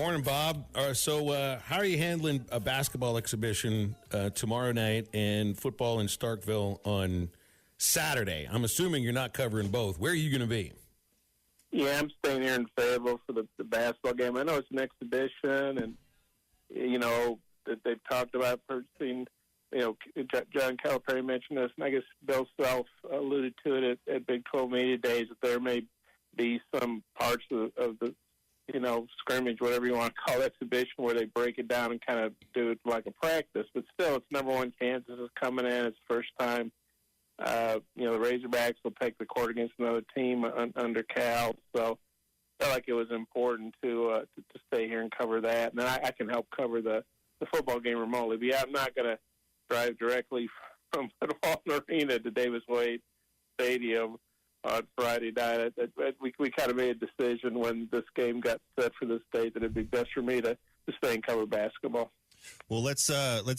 Morning, Bob. How are you handling a basketball exhibition tomorrow night and football in Starkville on Saturday? I'm assuming you're not covering both. Where are you going to be? Yeah, I'm staying here in Fayetteville for the basketball game. I know it's an exhibition, and, that they've talked about purchasing, John Calipari mentioned this, and I guess Bill Self alluded to it at Big 12 Media Days, that there may be some parts of the scrimmage, whatever you want to call it, exhibition, where they break it down and kind of do it like a practice. But still, it's number one. Kansas is coming in. It's the first time. The Razorbacks will take the court against another team under Cal. So I felt like it was important to stay here and cover that. And then I can help cover the football game remotely. But, yeah, I'm not going to drive directly from Football Arena to Davis Wade Stadium on Friday night. We kind of made a decision when this game got set for this date that it'd be best for me to stay and cover basketball. Well, let's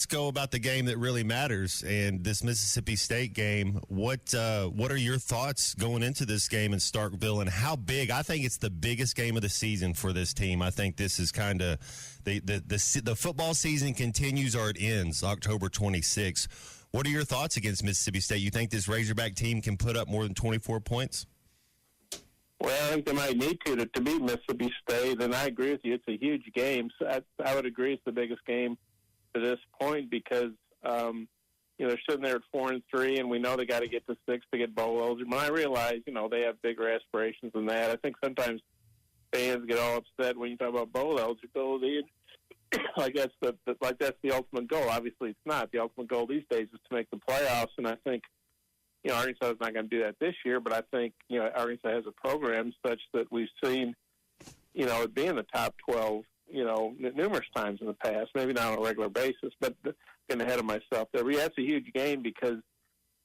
go about the game that really matters, and this Mississippi State game. What are your thoughts going into this game in Starkville, and how big? I think it's the biggest game of the season for this team. I think this is kind of the football season continues or it ends October 26th. What are your thoughts against Mississippi State? You think this Razorback team can put up more than 24 points? Well, I think they might need to beat Mississippi State, and I agree with you. It's a huge game. So I would agree it's the biggest game to this point because, they're sitting there at 4-3, and we know they got to get to 6 to get bowl eligible. And I realize, they have bigger aspirations than that. I think sometimes fans get all upset when you talk about bowl eligibility, like that's the ultimate goal. Obviously, it's not. The ultimate goal these days is to make the playoffs, and I think Arkansas is not going to do that this year, but I think, Arkansas has a program such that we've seen, it be in the top 12, numerous times in the past, maybe not on a regular basis, but getting ahead of myself there. But yeah, it's a huge game because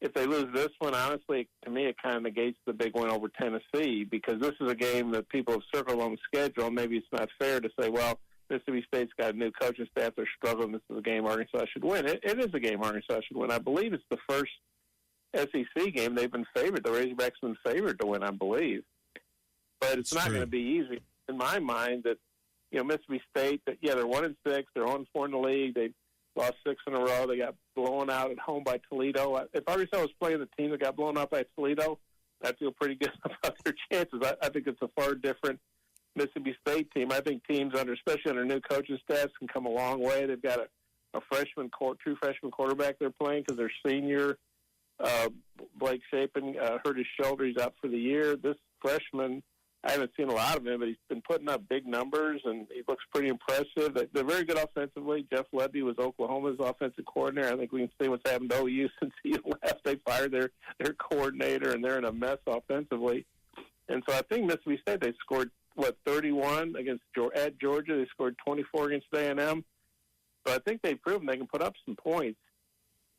if they lose this one, honestly, to me, it kind of negates the big win over Tennessee because this is a game that people have circled on the schedule. Maybe it's not fair to say, well, Mississippi State's got a new coaching staff. They're struggling. This is a game Arkansas should win. It is a game Arkansas should win. I believe it's the first SEC game they've been favored. The Razorbacks have been favored to win, I believe. But it's not going to be easy. In my mind, that Mississippi State, they're 1-6. They're 1-4 in the league. They lost 6 in a row. They got blown out at home by Toledo. If Arkansas was playing the team that got blown out by Toledo, I feel pretty good about their chances. I think it's a far different Mississippi State team. I think teams especially under new coaching staffs, can come a long way. They've got a true freshman quarterback they're playing because their senior Blake Shapen hurt his shoulder. He's out for the year. This freshman, I haven't seen a lot of him, but he's been putting up big numbers, and he looks pretty impressive. They're very good offensively. Jeff Lebby was Oklahoma's offensive coordinator. I think we can see what's happened to OU since he left. They fired their coordinator, and they're in a mess offensively. And so I think Mississippi State, they scored, 31 at Georgia. They scored 24 against A&M. So I think they've proven they can put up some points.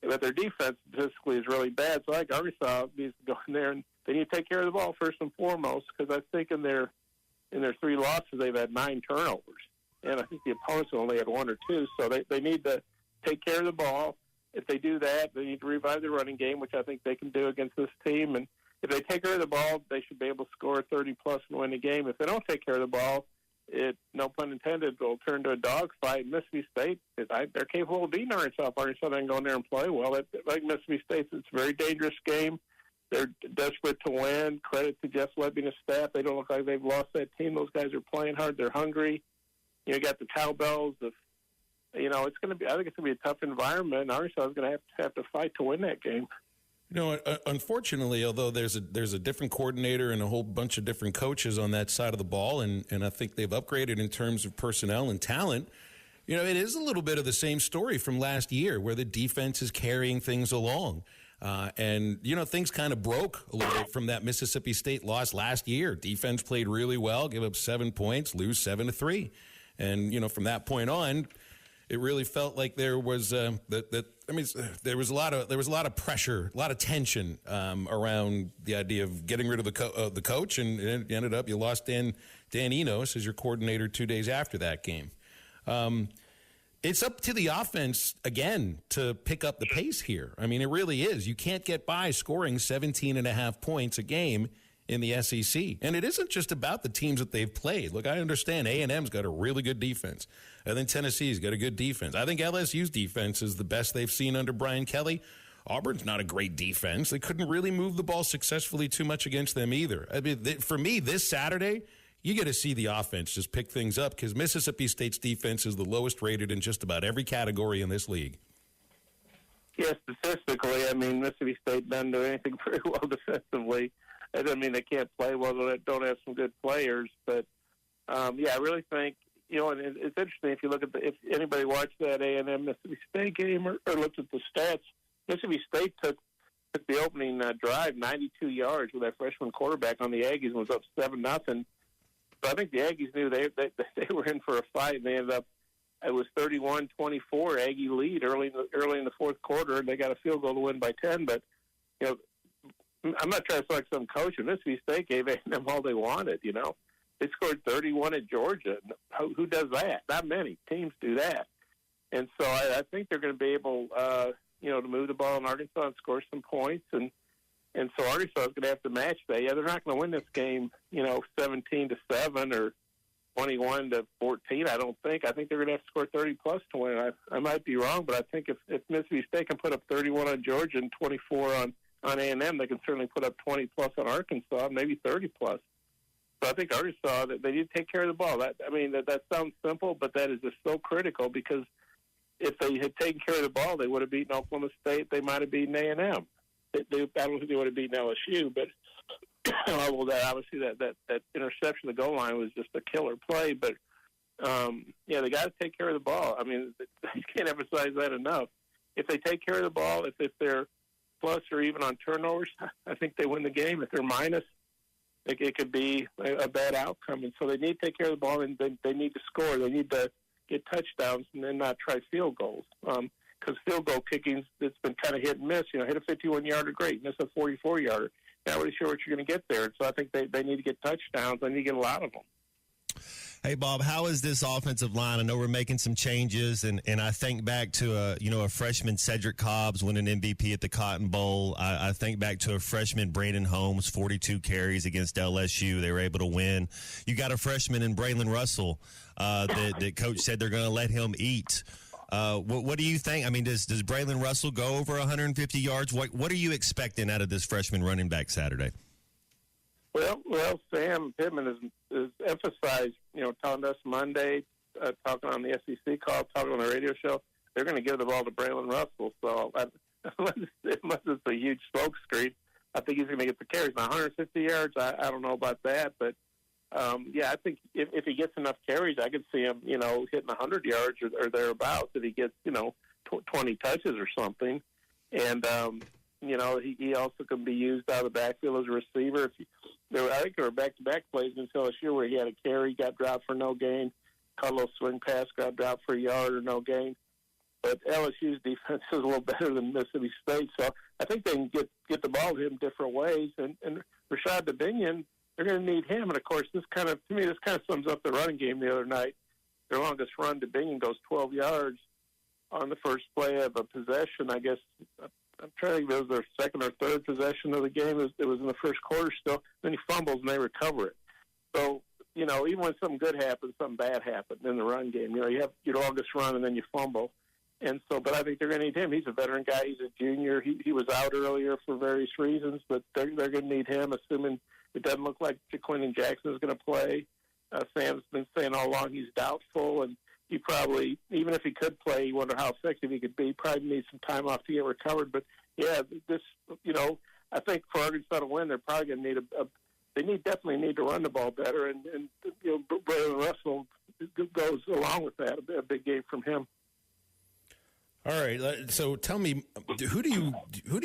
But their defense statistically is really bad. So I think Arkansas needs to go in there and they need to take care of the ball first and foremost, because I think in their 3 losses they've had 9 turnovers, and I think the opponents only had 1 or 2. So they need to take care of the ball. If they do that, they need to revive the running game, which I think they can do against this team. And if they take care of the ball, they should be able to score 30-plus and win the game. If they don't take care of the ball, it, no pun intended, will turn to a dogfight. Mississippi State, they're capable of beating Arkansas. Arkansas doesn't go in there and play well. Like Mississippi State, it's a very dangerous game. They're desperate to win. Credit to Jeff Lebby and his staff. They don't look like they've lost that team. Those guys are playing hard. They're hungry. You got the cowbells. It's going to be. I think it's going to be a tough environment. Arkansas is going to have to fight to win that game. Unfortunately, although there's a different coordinator and a whole bunch of different coaches on that side of the ball, and I think they've upgraded in terms of personnel and talent, it is a little bit of the same story from last year where the defense is carrying things along. And things kind of broke a little bit from that Mississippi State loss last year. Defense played really well, give up 7 points, lose 7-3. And, from that point on, it really felt like there was there was a lot of pressure, a lot of tension around the idea of getting rid of the coach, and it ended up you lost Dan Enos as your coordinator 2 days after that game. It's up to the offense again to pick up the pace here. I mean, it really is. You can't get by scoring 17.5 points a game in the SEC. And it isn't just about the teams that they've played. Look, I understand A&M's got a really good defense. I think Tennessee's got a good defense. I think LSU's defense is the best they've seen under Brian Kelly. Auburn's not a great defense. They couldn't really move the ball successfully too much against them either. I mean, for me, this Saturday, you get to see the offense just pick things up because Mississippi State's defense is the lowest rated in just about every category in this league. Yeah, statistically, I mean, Mississippi State doesn't do anything very well defensively. That doesn't mean they can't play well. They don't have some good players. But, yeah, I really think, and it's interesting if you look at if anybody watched that A&M Mississippi State game or looked at the stats, Mississippi State took the opening drive 92 yards with that freshman quarterback on the Aggies and was up 7-0. So I think the Aggies knew they were in for a fight, and they ended up, it was 31-24 Aggie lead early in the fourth quarter, and they got a field goal to win by 10. But, I'm not trying to select some coach, and Mississippi State gave them all they wanted, They scored 31 at Georgia. Who does that? Not many teams do that. And so I think they're going to be able, to move the ball in Arkansas and score some points. And so Arkansas is going to have to match that. Yeah, they're not going to win this game, 17-7 or 21-14. I don't think. I think they're going to have to score 30-plus to win. I might be wrong, but I think if Mississippi State can put up 31 on Georgia and 24 on A&M, they can certainly put up 20-plus on Arkansas, maybe 30-plus. So I think Arkansas, they need to take care of the ball. That sounds simple, but that is just so critical because if they had taken care of the ball, they would have beaten Oklahoma State. They might have beaten A&M. I don't think they would have beaten LSU, but well, obviously that interception at the goal line was just a killer play. But they got to take care of the ball. I mean, you can't emphasize that enough. If they take care of the ball, if they're plus or even on turnovers, I think they win the game. If they're minus, it could be a bad outcome. And so they need to take care of the ball, and they need to score. They need to get touchdowns and then not try field goals. Because field goal kicking, it's been kind of hit and miss. Hit a 51-yarder, great. Miss a 44-yarder. Not really sure what you're going to get there. And so I think they need to get touchdowns. They need to get a lot of them. Hey, Bob, how is this offensive line? I know we're making some changes, and I think back to a freshman Cedric Cobbs winning MVP at the Cotton Bowl. I think back to a freshman Brandon Holmes, 42 carries against LSU. They were able to win. You got a freshman in Braylon Russell that coach said they're going to let him eat. What do you think? I mean, does Braylon Russell go over 150 yards? What are you expecting out of this freshman running back Saturday? Well, Sam Pittman is emphasized, telling us Monday, talking on the SEC call, talking on the radio show, they're going to give the ball to Braylon Russell. So unless it's a huge smoke screen, I think he's going to get the carries. Now, 150 yards, I don't know about that, but I think if he gets enough carries, I could see him, hitting 100 yards or thereabouts if he gets, 20 touches or something. And, he also can be used out of the backfield as a receiver. I think there were back-to-back plays in LSU where he had a carry, got dropped for no gain, caught a little swing pass, got dropped for a yard or no gain. But LSU's defense is a little better than Mississippi State, so I think they can get the ball to him different ways. And Rashad Dubinion, they're going to need him. And, of course, this kind of sums up the running game the other night. Their longest run, Dubinion, goes 12 yards on the first play of a possession. I guess I'm trying to think if it was their second or third possession of the game. It was in the first quarter still. Then he fumbles and they recover it. So, even when something good happens, something bad happens in the run game. You have your longest run and then you fumble. And so, but I think they're going to need him. He's a veteran guy. He's a junior. He was out earlier for various reasons, but they're going to need him, assuming it doesn't look like Jaquindon Jackson is going to play. Sam's been saying all along he's doubtful, and he probably, even if he could play, you wonder how effective he could be. Probably needs some time off to get recovered. But, yeah, I think for Arkansas to win, they're probably going to need definitely need to run the ball better, and Braylon Russell goes along with that, a big game from him. All right, so tell me, who do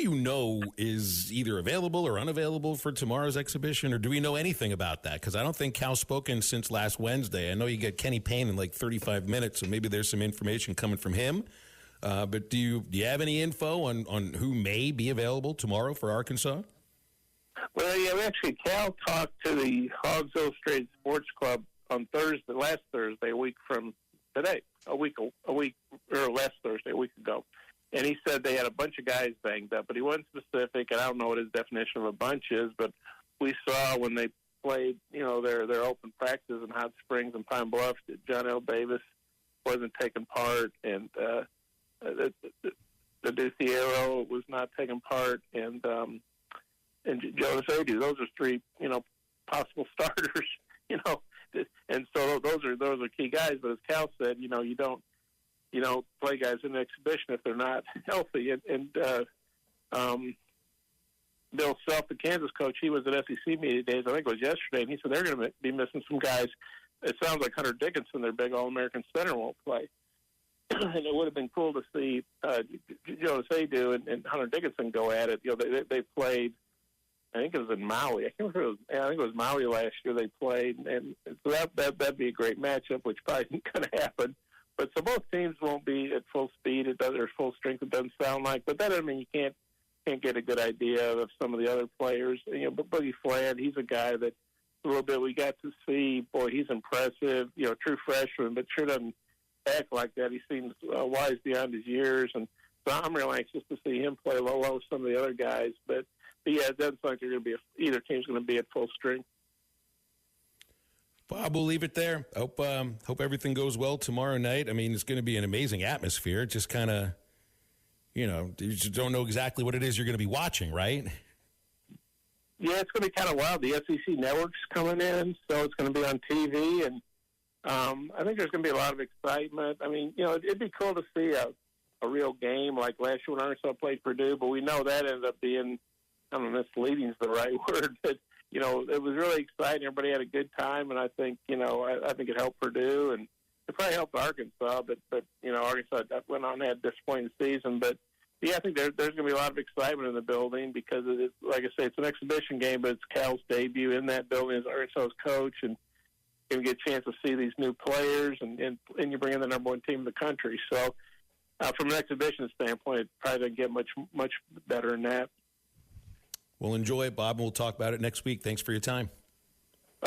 you know is either available or unavailable for tomorrow's exhibition, or do we know anything about that? Because I don't think Cal's spoken since last Wednesday. I know you get Kenny Payne in like 35 minutes, so maybe there's some information coming from him. But do you have any info on who may be available tomorrow for Arkansas? Well, yeah, actually, Cal talked to the Hogs Illustrated Sports Club on last Thursday, a week from today, a week or last Thursday, a week ago, and he said they had a bunch of guys banged up, but he wasn't specific, and I don't know what his definition of a bunch is, but we saw when they played, their open practices in Hot Springs and Pine Bluff, that John L. Davis wasn't taking part, and the Duciero was not taking part, and Jonas Adu. Those are three, possible starters, and so those are key guys. But as Cal said, you don't play guys in the exhibition if they're not healthy. And Bill Self, the Kansas coach, he was at SEC media days, I think it was yesterday, and he said they're going to be missing some guys. It sounds like Hunter Dickinson, their big All-American center, won't play. And it would have been cool to see Jonas Adu and Hunter Dickinson go at it. They played, I think it was in Maui. I think it was Maui last year they played, and so that'd be a great matchup, which probably isn't going to happen. But so both teams won't be at full speed. Or full strength. It doesn't sound like, but that doesn't mean you can't get a good idea of some of the other players. But Boogie Fland, he's a guy that a little bit we got to see. Boy, he's impressive. True freshman, but sure doesn't act like that. He seems wise beyond his years, and so I'm real anxious to see him play low with some of the other guys. But yeah, it doesn't sound like either team's going to be at full strength. Bob, we'll leave it there. Hope everything goes well tomorrow night. I mean, it's going to be an amazing atmosphere. It just kind of, you just don't know exactly what it is you're going to be watching, right? Yeah, it's going to be kind of wild. The SEC network's coming in, so it's going to be on TV, and I think there's going to be a lot of excitement. I mean, it'd be cool to see a real game like last year when Arkansas played Purdue, but we know that ended up being, I don't know, misleading is the right word, but it was really exciting. Everybody had a good time, and I think, I think it helped Purdue, and it probably helped Arkansas, but Arkansas went on and had a disappointing season. But, yeah, I think there's going to be a lot of excitement in the building because, like I say, it's an exhibition game, but it's Cal's debut in that building as Arkansas's coach, and you get a chance to see these new players, and you bring in the number one team in the country. So, from an exhibition standpoint, it probably doesn't get much better than that. We'll enjoy it, Bob, and we'll talk about it next week. Thanks for your time.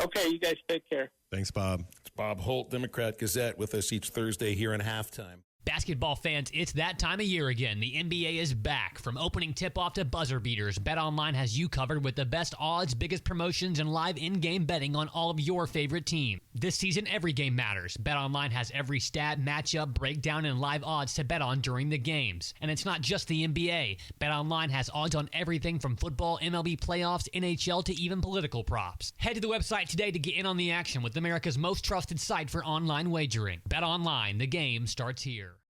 Okay, you guys take care. Thanks, Bob. It's Bob Holt, Democrat-Gazette, with us each Thursday here in Halftime. Basketball fans, it's that time of year again. The NBA is back. From opening tip-off to buzzer beaters, BetOnline has you covered with the best odds, biggest promotions, and live in-game betting on all of your favorite teams. This season, every game matters. BetOnline has every stat, matchup, breakdown, and live odds to bet on during the games. And it's not just the NBA. BetOnline has odds on everything from football, MLB playoffs, NHL, to even political props. Head to the website today to get in on the action with America's most trusted site for online wagering. BetOnline, the game starts here.